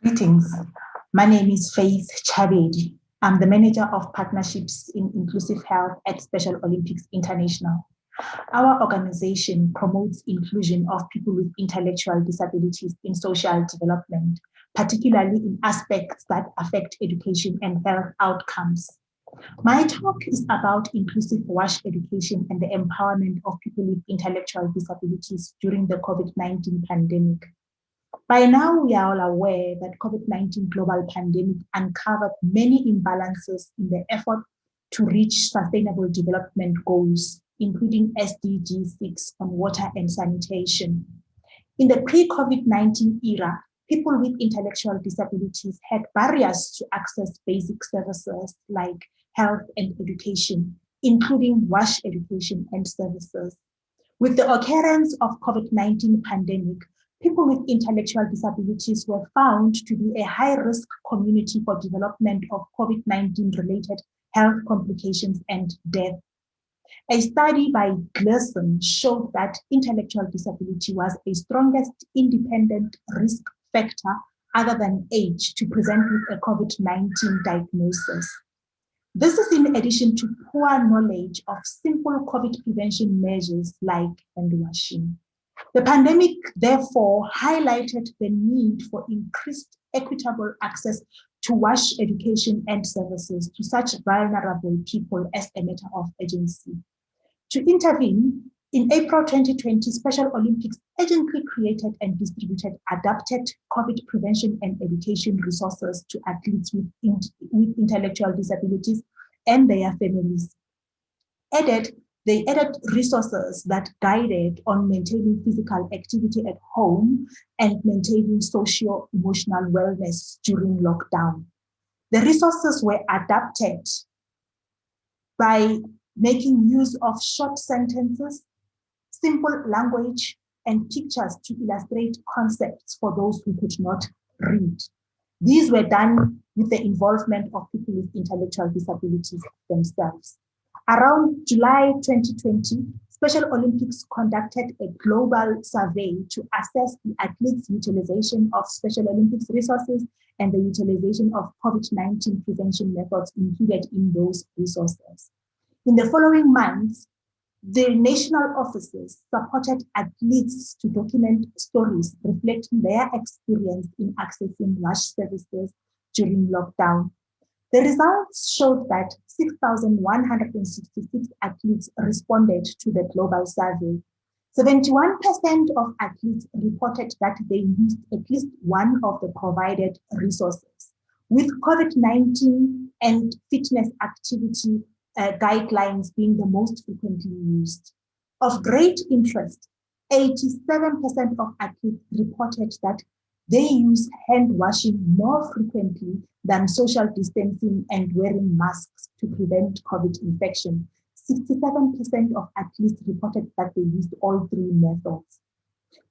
Greetings. My name is Faith Chabedi. I'm the Manager of Partnerships in Inclusive Health at Special Olympics International. Our organization promotes inclusion of people with intellectual disabilities in social development, particularly in aspects that affect education and health outcomes. My talk is about inclusive WASH education and the empowerment of people with intellectual disabilities during the COVID-19 pandemic. By now, we are all aware that COVID-19 global pandemic uncovered many imbalances in the effort to reach sustainable development goals, including SDG 6 on water and sanitation. In the pre-COVID-19 era, people with intellectual disabilities had barriers to access basic services like health and education, including WASH education and services. With the occurrence of COVID-19 pandemic, people with intellectual disabilities were found to be a high-risk community for development of COVID-19 related health complications and death. A study by Gleason showed that intellectual disability was a strongest independent risk factor other than age to present with a COVID-19 diagnosis. This is in addition to poor knowledge of simple COVID prevention measures like hand washing. The pandemic, therefore, highlighted the need for increased equitable access to WASH education and services to such vulnerable people as a matter of urgency. To intervene, in April 2020, Special Olympics urgently created and distributed adapted COVID prevention and education resources to athletes with intellectual disabilities and their families. They added resources that guided on maintaining physical activity at home and maintaining socio-emotional wellness during lockdown. The resources were adapted by making use of short sentences, simple language, and pictures to illustrate concepts for those who could not read. These were done with the involvement of people with intellectual disabilities themselves. Around July 2020, Special Olympics conducted a global survey to assess the athletes' utilization of Special Olympics resources and the utilization of COVID-19 prevention methods included in those resources. In the following months, the national offices supported athletes to document stories reflecting their experience in accessing WASH services during lockdown. The results showed that 6,166 athletes responded to the global survey. 71% of athletes reported that they used at least one of the provided resources, with COVID-19 and fitness activity guidelines being the most frequently used. Of great interest, 87% of athletes reported that they use hand washing more frequently than social distancing and wearing masks to prevent COVID infection. 67% of athletes reported that they used all three methods.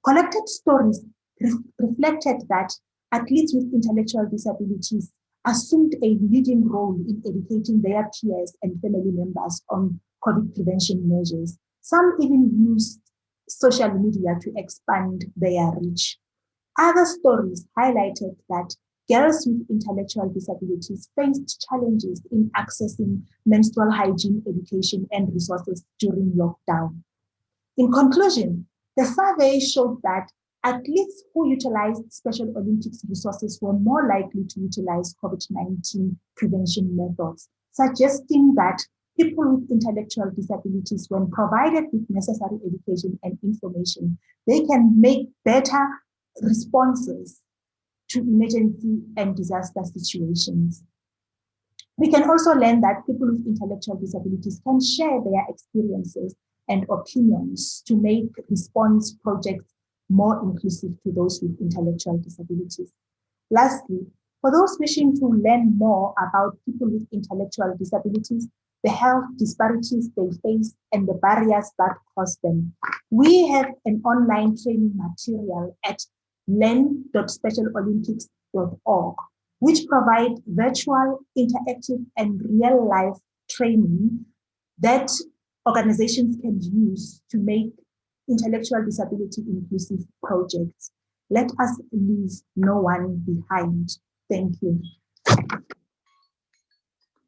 Collected stories reflected that athletes with intellectual disabilities assumed a leading role in educating their peers and family members on COVID prevention measures. Some even used social media to expand their reach. Other stories highlighted that girls with intellectual disabilities faced challenges in accessing menstrual hygiene education and resources during lockdown. In conclusion, the survey showed that athletes who utilized Special Olympics resources were more likely to utilize COVID-19 prevention methods, suggesting that people with intellectual disabilities, when provided with necessary education and information, they can make better responses to emergency and disaster situations. We can also learn that people with intellectual disabilities can share their experiences and opinions to make response projects more inclusive to those with intellectual disabilities. Lastly, for those wishing to learn more about people with intellectual disabilities, the health disparities they face, and the barriers that cause them, we have an online training material at learn.specialolympics.org, which provide virtual, interactive, and real-life training that organizations can use to make intellectual disability inclusive projects. Let us leave no one behind. Thank you.